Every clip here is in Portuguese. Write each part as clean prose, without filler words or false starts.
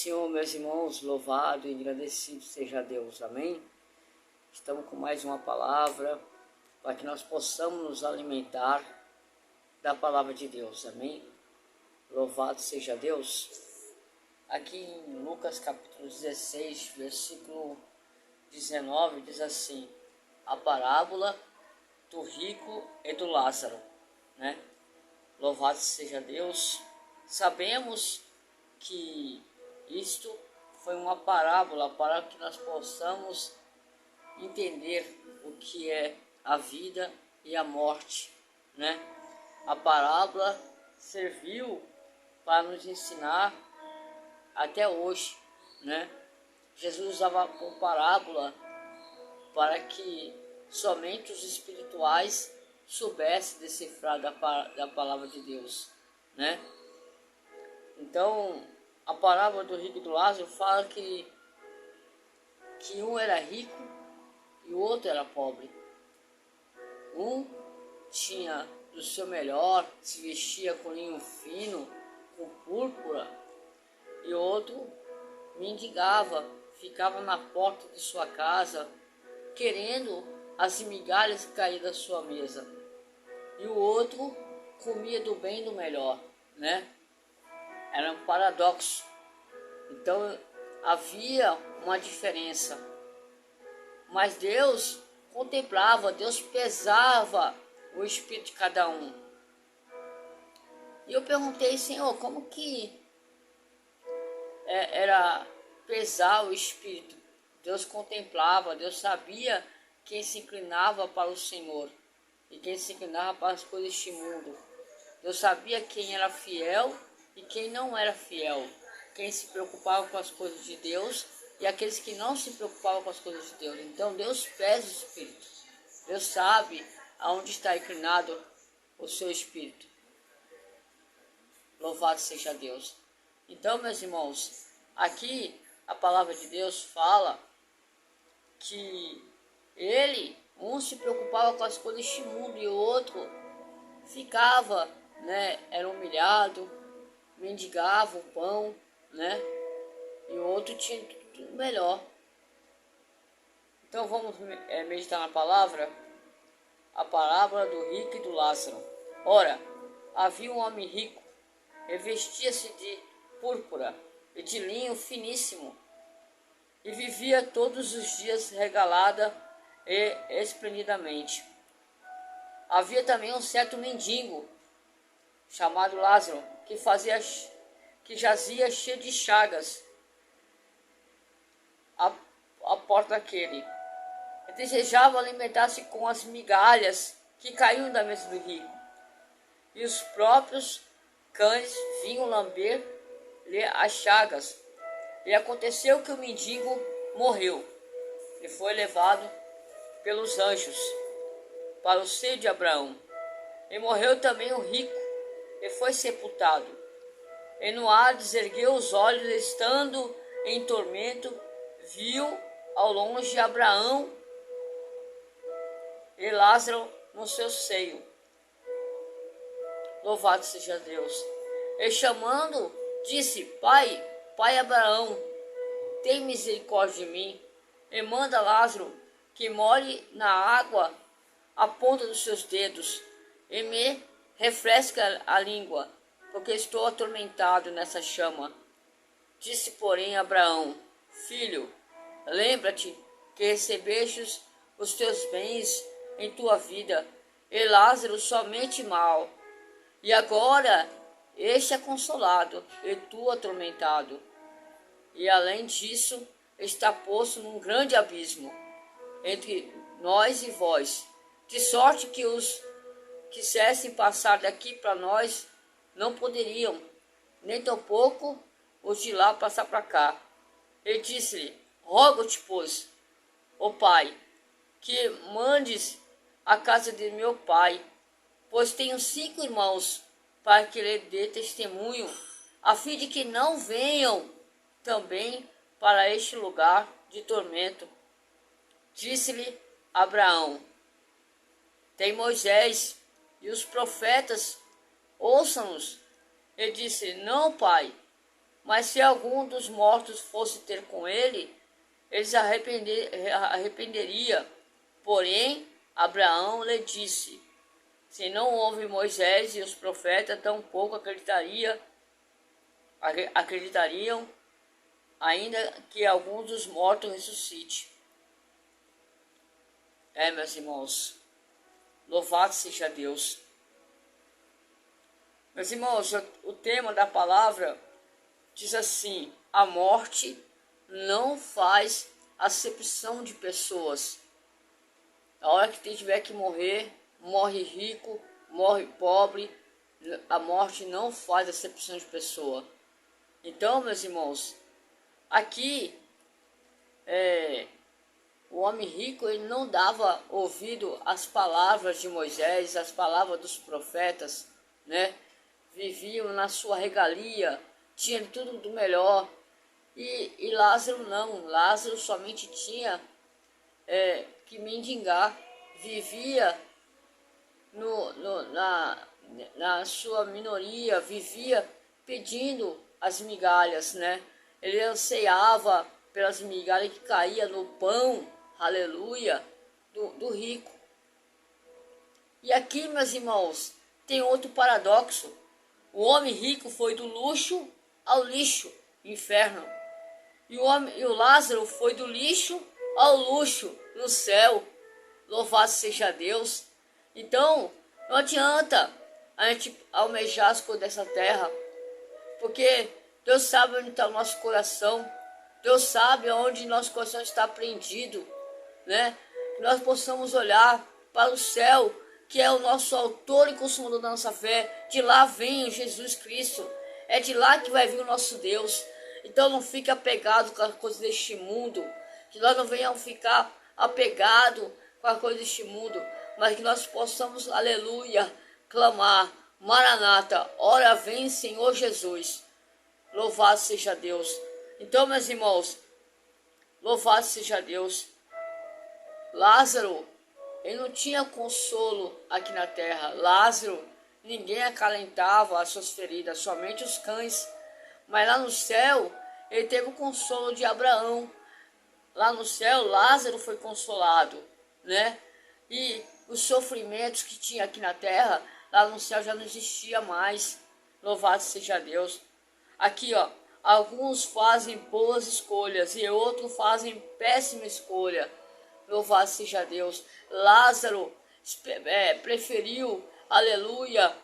Senhor, meus irmãos, louvado e agradecido seja Deus, amém? Estamos com mais uma palavra para que nós possamos nos alimentar da palavra de Deus, amém? Louvado seja Deus. Aqui em Lucas capítulo 16, versículo 19, diz assim: a parábola do rico e do Lázaro, né? Louvado seja Deus. Sabemos que isto foi uma parábola para que nós possamos entender o que é a vida e a morte, né? A parábola serviu para nos ensinar até hoje, né? Jesus usava como parábola para que somente os espirituais soubessem decifrar da palavra de Deus, né? Então, a parábola do rico e do Lázaro fala que um era rico e o outro era pobre. Um tinha do seu melhor, se vestia com linho fino, com púrpura, e o outro mendigava, ficava na porta de sua casa, querendo as migalhas cair da sua mesa. E o outro comia do bem e do melhor, né? Era um paradoxo. Então havia uma diferença. Mas Deus contemplava, Deus pesava o espírito de cada um. E eu perguntei, Senhor, como que era pesar o espírito? Deus contemplava, Deus sabia quem se inclinava para o Senhor e quem se inclinava para as coisas deste mundo. Deus sabia quem era fiel e quem não era fiel, quem se preocupava com as coisas de Deus e aqueles que não se preocupavam com as coisas de Deus. Então Deus pesa o espírito. Deus sabe aonde está inclinado o seu espírito. Louvado seja Deus. Então, meus irmãos, aqui a palavra de Deus fala que um se preocupava com as coisas deste mundo e o outro ficava, né, era humilhado, mendigava o pão, né, e o outro tinha tudo melhor. Então vamos meditar na palavra, a parábola do rico e do Lázaro. Ora, havia um homem rico, revestia-se de púrpura e de linho finíssimo, e vivia todos os dias regalada e esplendidamente. Havia também um certo mendigo, chamado Lázaro, que jazia cheio de chagas à porta daquele. E desejava alimentar-se com as migalhas que caíam da mesa do rico. E os próprios cães vinham lamber-lhe as chagas. E aconteceu que o mendigo morreu e foi levado pelos anjos para o seio de Abraão. E morreu também o rico e foi sepultado. E no Hades ergueu os olhos, estando em tormento, viu ao longe Abraão e Lázaro no seu seio. Louvado seja Deus. E chamando, disse: Pai Abraão, tem misericórdia de mim, e manda Lázaro que molhe na água a ponta dos seus dedos, e me refresca a língua, porque estou atormentado nessa chama. Disse, porém, Abraão: Filho, lembra-te que recebestes os teus bens em tua vida, e Lázaro somente mal. E agora este é consolado, e tu atormentado. E além disso, está posto num grande abismo entre nós e vós, de sorte que os quisessem passar daqui para nós não poderiam, nem tampouco os de lá passar para cá. E disse-lhe: Rogo-te, pois, ó Pai, que mandes a casa de meu pai, pois tenho 5 irmãos, para que lhe dê testemunho, a fim de que não venham também para este lugar de tormento. Disse-lhe Abraão: Tem Moisés e os profetas, ouçam-nos. E disse: Não, pai, Mas se algum dos mortos fosse ter com ele, ele se arrependeria. Porém, Abraão lhe disse: se não houve Moisés e os profetas, tampouco acreditariam, ainda que algum dos mortos ressuscite. Meus irmãos, louvado seja Deus. Meus irmãos, o tema da palavra diz assim: a morte não faz acepção de pessoas. A hora que tiver que morrer, morre rico, morre pobre, a morte não faz acepção de pessoa. Então, meus irmãos, aqui o homem rico, ele não dava ouvido às palavras de Moisés, às palavras dos profetas, né? Viviam na sua regalia, tinha tudo do melhor. E Lázaro não, Lázaro somente tinha que mendigar, vivia na sua minoria, vivia pedindo as migalhas, né? Ele ansiava pelas migalhas que caía no pão, aleluia, do rico. E aqui, meus irmãos, tem outro paradoxo. O homem rico foi do luxo ao lixo, inferno. E o Lázaro foi do lixo ao luxo, no céu. Louvado seja Deus. Então, não adianta a gente almejar as coisas dessa terra, porque Deus sabe onde está o nosso coração. Deus sabe onde nosso coração está prendido, né? Que nós possamos olhar para o céu, que é o nosso autor e consumador da nossa fé. De lá vem Jesus Cristo. É de lá que vai vir o nosso Deus. Então não fique apegado com as coisas deste mundo. Que nós não venhamos ficar apegados com as coisas deste mundo. Mas que nós possamos, aleluia, clamar: Maranata, ora vem Senhor Jesus. Louvado seja Deus. Então, meus irmãos, louvado seja Deus. Lázaro, ele não tinha consolo aqui na terra. Lázaro, ninguém acalentava as suas feridas, somente os cães. Mas lá no céu, ele teve o consolo de Abraão. Lá no céu, Lázaro foi consolado, né? E os sofrimentos que tinha aqui na terra, lá no céu já não existia mais. Louvado seja Deus. Aqui, ó, alguns fazem boas escolhas e outros fazem péssima escolha. Louvado seja Deus. Lázaro preferiu, aleluia,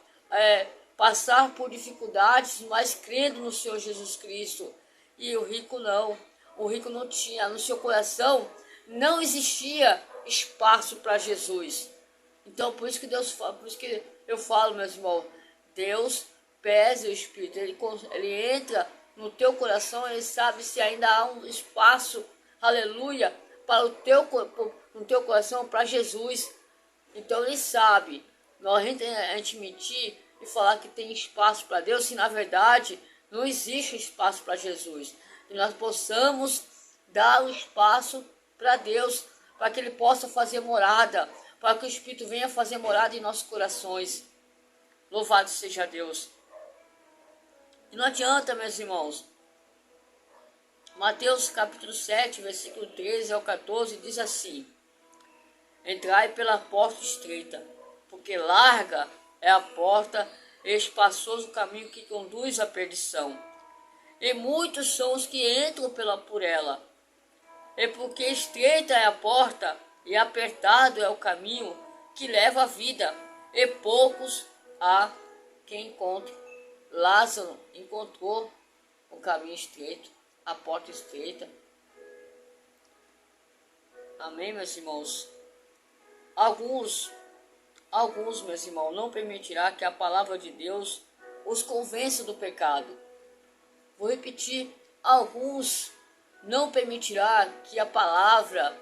passar por dificuldades, mas crendo no Senhor Jesus Cristo. E o rico não. O rico não tinha, no seu coração não existia espaço para Jesus. Então, por isso que Deus fala, por isso que eu falo, meus irmãos, Deus pesa o Espírito, ele entra no teu coração, ele sabe se ainda há um espaço, aleluia, para no teu coração, para Jesus. Então ele sabe. Não a gente mentir e falar que tem espaço para Deus, se na verdade não existe espaço para Jesus. E nós possamos dar o espaço para Deus, para que ele possa fazer morada, para que o Espírito venha fazer morada em nossos corações. Louvado seja Deus. E não adianta, meus irmãos. Mateus capítulo 7, versículo 13 ao 14, diz assim: entrai pela porta estreita, porque larga é a porta e espaçoso o caminho que conduz à perdição. E muitos são os que entram por ela. E porque estreita é a porta e apertado é o caminho que leva à vida, e poucos há quem encontre. Lázaro encontrou o caminho estreito, a porta estreita. Amém, meus irmãos? Alguns, meus irmãos, não permitirá que a palavra de Deus os convença do pecado. Vou repetir, alguns não permitirá que a palavra,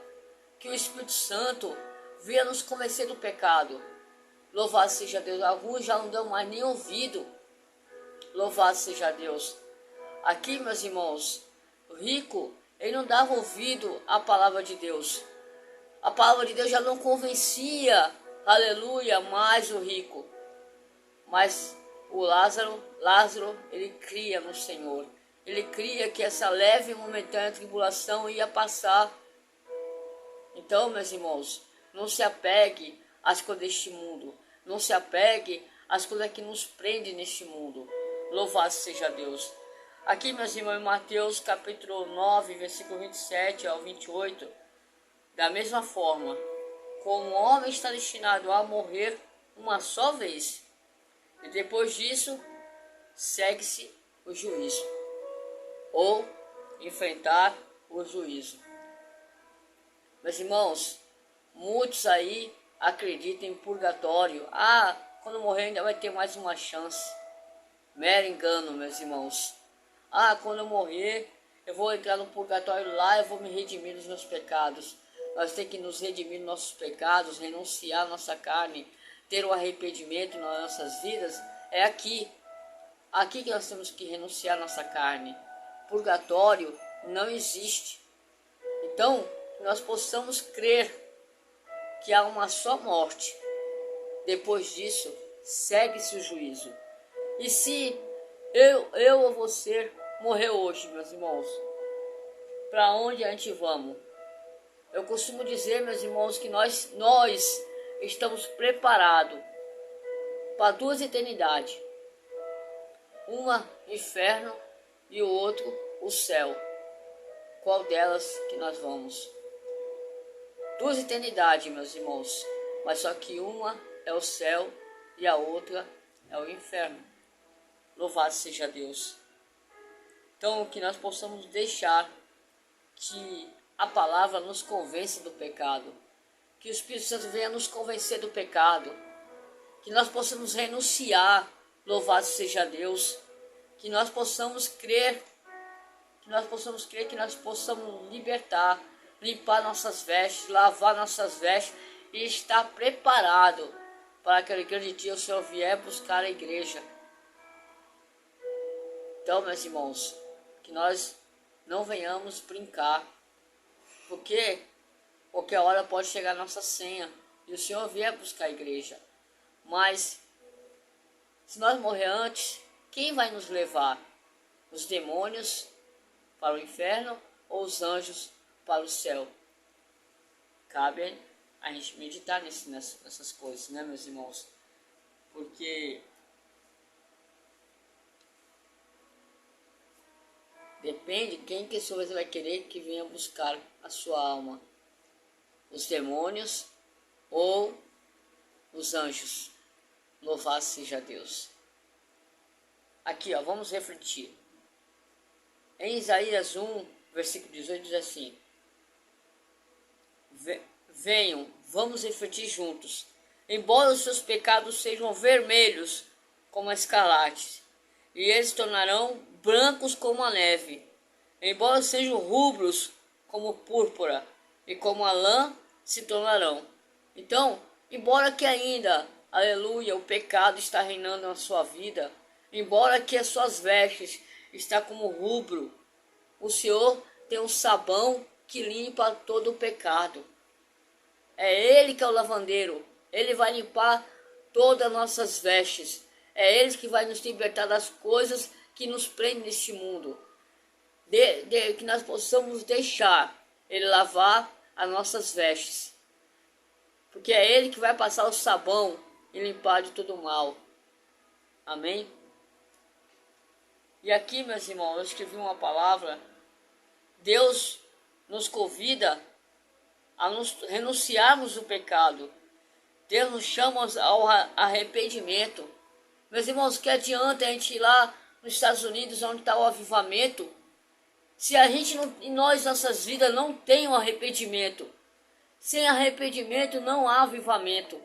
que o Espírito Santo venha nos convencer do pecado. Louvado seja Deus. Alguns já não dão mais nem ouvido. Louvado seja Deus. Aqui, meus irmãos, o rico, ele não dava ouvido à palavra de Deus. A palavra de Deus já não convencia, aleluia, mais o rico. Mas o Lázaro, ele cria no Senhor. ele cria que essa leve e momentânea tribulação ia passar. Então, meus irmãos, não se apegue às coisas deste mundo. Não se apegue às coisas que nos prendem neste mundo. Louvado seja Deus. Aqui, meus irmãos, em Mateus capítulo 9, versículo 27 ao 28, da mesma forma, como o homem está destinado a morrer uma só vez, e depois disso, segue-se o juízo, ou enfrentar o juízo. Meus irmãos, muitos aí acreditam em purgatório. Quando morrer ainda vai ter mais uma chance. Mero engano, meus irmãos. Quando eu morrer, eu vou entrar no purgatório lá, eu vou me redimir dos meus pecados. Nós temos que nos redimir dos nossos pecados, renunciar à nossa carne, ter um arrependimento nas nossas vidas. É aqui que nós temos que renunciar à nossa carne. Purgatório não existe. Então, nós possamos crer que há uma só morte. Depois disso, segue-se o juízo. E se eu ou você morrer hoje, meus irmãos, para onde a gente vamos? Eu costumo dizer, meus irmãos, que nós estamos preparados para duas eternidades. Uma, inferno, e o outro, o céu. Qual delas que nós vamos? Duas eternidades, meus irmãos, mas só que uma é o céu e a outra é o inferno. Louvado seja Deus. Então, que nós possamos deixar que a palavra nos convença do pecado, que o Espírito Santo venha nos convencer do pecado, que nós possamos renunciar, louvado seja Deus, que nós possamos crer, que nós possamos libertar, limpar nossas vestes, lavar nossas vestes e estar preparado para aquele grande dia o Senhor vier buscar a igreja. Então, meus irmãos, que nós não venhamos brincar, porque qualquer hora pode chegar a nossa senha e o Senhor vier buscar a igreja. Mas, se nós morrer antes, quem vai nos levar? Os demônios para o inferno ou os anjos para o céu? Cabe a gente meditar nessas coisas, né, meus irmãos? Porque depende quem que você vai querer que venha buscar a sua alma. Os demônios ou os anjos. Louvado seja Deus. Aqui, vamos refletir. Em Isaías 1, versículo 18, diz assim: venham, vamos refletir juntos. Embora os seus pecados sejam vermelhos como a escarlate, e eles se tornarão brancos como a neve. Embora sejam rubros como púrpura, e como a lã se tornarão. Então, embora que ainda, aleluia, o pecado está reinando na sua vida, embora que as suas vestes está como rubro, o Senhor tem um sabão que limpa todo o pecado. É Ele que é o lavandeiro. Ele vai limpar todas as nossas vestes. É Ele que vai nos libertar das coisas que nos prendem neste mundo. Que nós possamos deixar Ele lavar as nossas vestes. Porque é Ele que vai passar o sabão e limpar de todo o mal. Amém? E aqui, meus irmãos, eu escrevi uma palavra. Deus nos convida a nos renunciarmos do pecado. Deus nos chama ao arrependimento. Meus irmãos, que adianta a gente ir lá nos Estados Unidos, onde está o avivamento, se a gente em nossas vidas não tem um arrependimento? Sem arrependimento não há avivamento.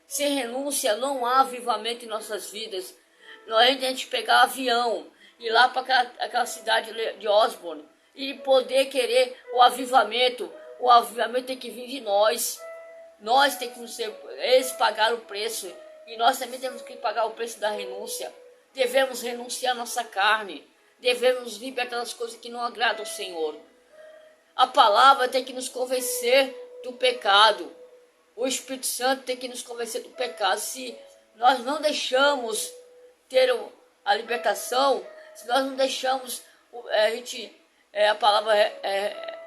Sem renúncia não há avivamento em nossas vidas. Não é a gente pegar avião, ir lá para aquela cidade de Osborne e poder querer o avivamento. O avivamento tem que vir de nós. Nós temos que eles pagaram o preço. E nós também temos que pagar o preço da renúncia. Devemos renunciar à nossa carne. Devemos nos libertar das coisas que não agradam ao Senhor. A palavra tem que nos convencer do pecado. O Espírito Santo tem que nos convencer do pecado. Se nós não deixamos ter a libertação, se nós não deixamos a palavra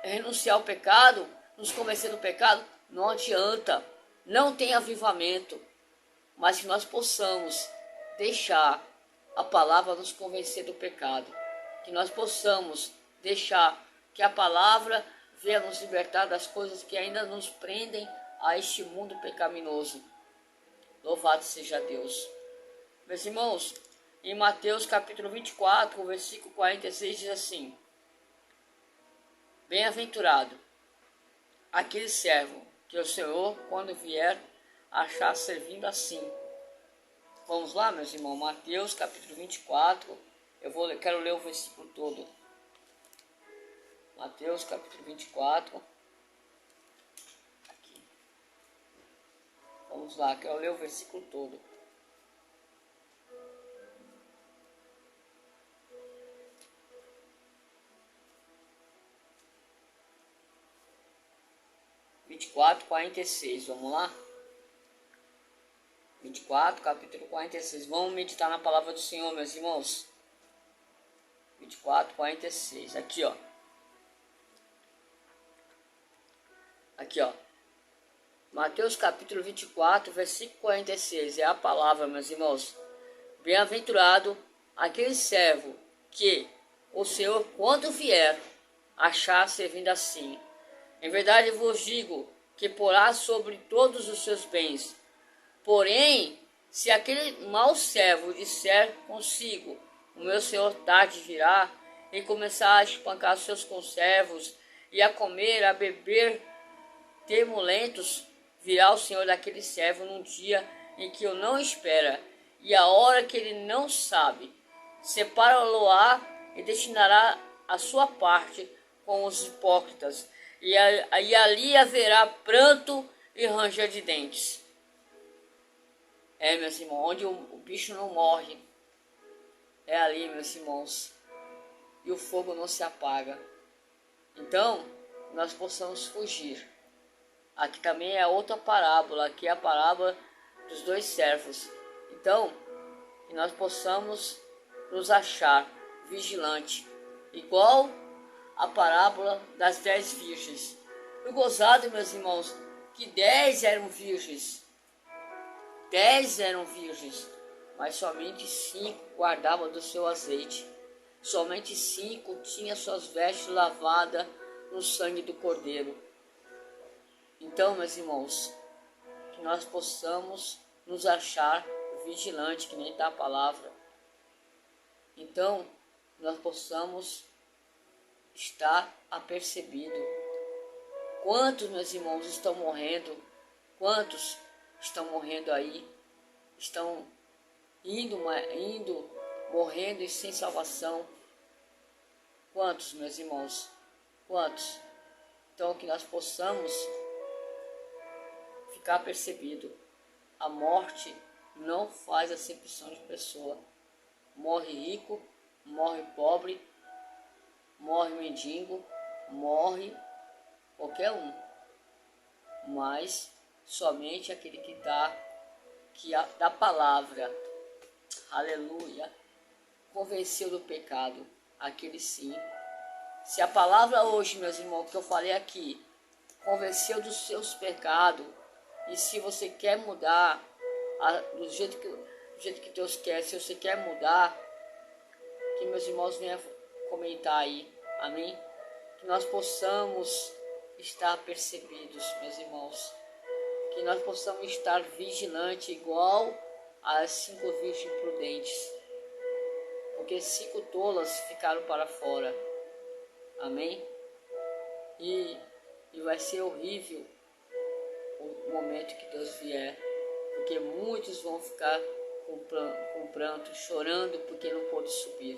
renunciar ao pecado, nos convencer do pecado, não adianta, não tem avivamento, mas que nós possamos deixar a palavra nos convencer do pecado, que nós possamos deixar que a palavra venha nos libertar das coisas que ainda nos prendem a este mundo pecaminoso. Louvado seja Deus. Meus irmãos, em Mateus capítulo 24, versículo 46 diz assim: Bem-aventurado aquele servo que o Senhor, quando vier, achar servindo assim. Vamos lá, meus irmãos, Mateus capítulo 24, quero ler o versículo todo. Mateus capítulo 24. Aqui. Vamos lá, quero ler o versículo todo. (24, 46), vamos lá? 24, capítulo 46. Vamos meditar na palavra do Senhor, meus irmãos. 24, 46. Aqui, ó. Aqui, ó. Mateus capítulo 24, versículo 46. É a palavra, meus irmãos. Bem-aventurado aquele servo que o Senhor, quando vier, achar servindo assim. Em verdade vos digo que porá sobre todos os seus bens. Porém, se aquele mau servo disser consigo, o meu Senhor tarde virá, e começar a espancar os seus conservos, e a comer, a beber termulentos, virá o Senhor daquele servo num dia em que o não espera, e a hora que ele não sabe. Separa-lo-á e destinará a sua parte com os hipócritas, e ali haverá pranto e ranger de dentes. Meus irmãos, onde o bicho não morre, é ali, meus irmãos, e o fogo não se apaga. Então, nós possamos fugir. Aqui também é outra parábola, aqui é a parábola dos dois servos. Então, que nós possamos nos achar vigilante, igual a parábola das 10 virgens. O gozado, meus irmãos, que 10 eram virgens. 10 eram virgens, mas somente 5 guardavam do seu azeite. Somente 5 tinham suas vestes lavadas no sangue do Cordeiro. Então, meus irmãos, que nós possamos nos achar vigilantes, que nem está a palavra. Então, nós possamos estar apercebido. Quantos, meus irmãos, estão morrendo? Quantos estão morrendo aí, estão indo, morrendo e sem salvação? Quantos, meus irmãos? Quantos? Então, que nós possamos ficar percebido. A morte não faz acepção de pessoa. Morre rico, morre pobre, morre mendigo, morre qualquer um. Mas somente aquele que da palavra, aleluia, convenceu do pecado, aquele sim. Se a palavra hoje, meus irmãos, que eu falei aqui, convenceu dos seus pecados, e se você quer mudar do jeito que Deus quer, se você quer mudar, que meus irmãos venham comentar aí, amém? Que nós possamos estar percebidos, meus irmãos. Que nós possamos estar vigilantes igual às 5 virgens prudentes. Porque 5 tolas ficaram para fora. Amém? E vai ser horrível o momento que Deus vier. Porque muitos vão ficar com pranto, chorando porque não pôde subir.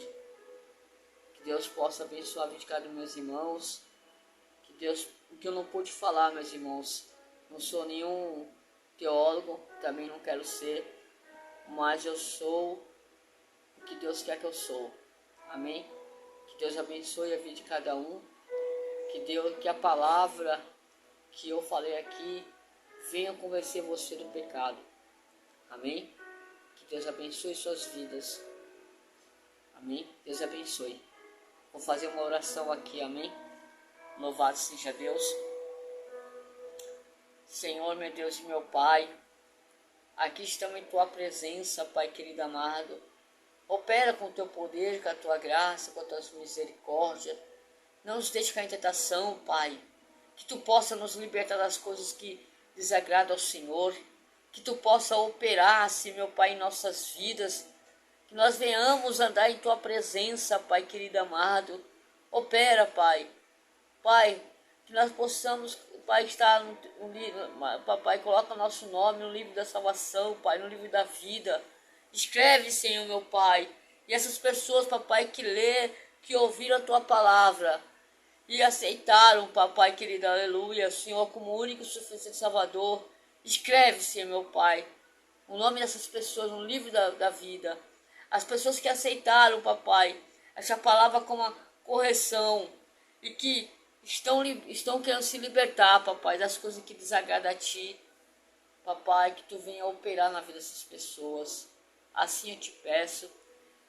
Que Deus possa abençoar a vida de cada um dos meus irmãos. Que eu não pude falar, meus irmãos. Não sou nenhum teólogo, também não quero ser, mas eu sou o que Deus quer que eu sou. Amém? Que Deus abençoe a vida de cada um. Que a palavra que eu falei aqui venha convencer você do pecado. Amém? Que Deus abençoe suas vidas. Amém? Deus abençoe. Vou fazer uma oração aqui, amém? Louvado seja Deus. Senhor, meu Deus e meu Pai, aqui estamos em Tua presença, Pai querido amado. Opera com o Teu poder, com a Tua graça, com a Tua misericórdia. Não nos deixe cair em tentação, Pai. Que Tu possa nos libertar das coisas que desagradam ao Senhor. Que Tu possa operar, assim, meu Pai, em nossas vidas. Que nós venhamos andar em Tua presença, Pai querido amado. Opera, Pai. Pai, que nós possamos, Pai, estar no livro, Papai, coloca nosso nome no livro da salvação, Pai, no livro da vida. Escreve, Senhor, meu Pai. E essas pessoas, Papai, que lê, que ouviram a Tua palavra e aceitaram, Papai querido, aleluia, Senhor, como único e suficiente Salvador. Escreve, Senhor, meu Pai, o nome dessas pessoas no livro da vida. As pessoas que aceitaram, Papai, essa palavra como uma correção e que estão querendo se libertar, Papai, das coisas que desagradam a Ti. Papai, que Tu venha operar na vida dessas pessoas. Assim eu te peço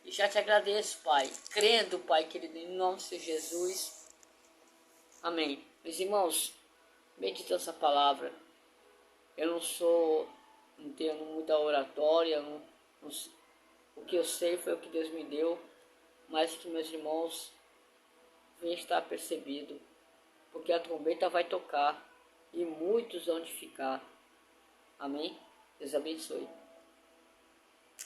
e já te agradeço, Pai, crendo, Pai querido, em nome de Jesus. Amém. Meus irmãos, medita essa palavra. Eu não tenho muita oratória, o que eu sei foi o que Deus me deu, mas que meus irmãos venham estar percebido, porque a trombeta vai tocar e muitos vão ficar. Amém? Deus abençoe.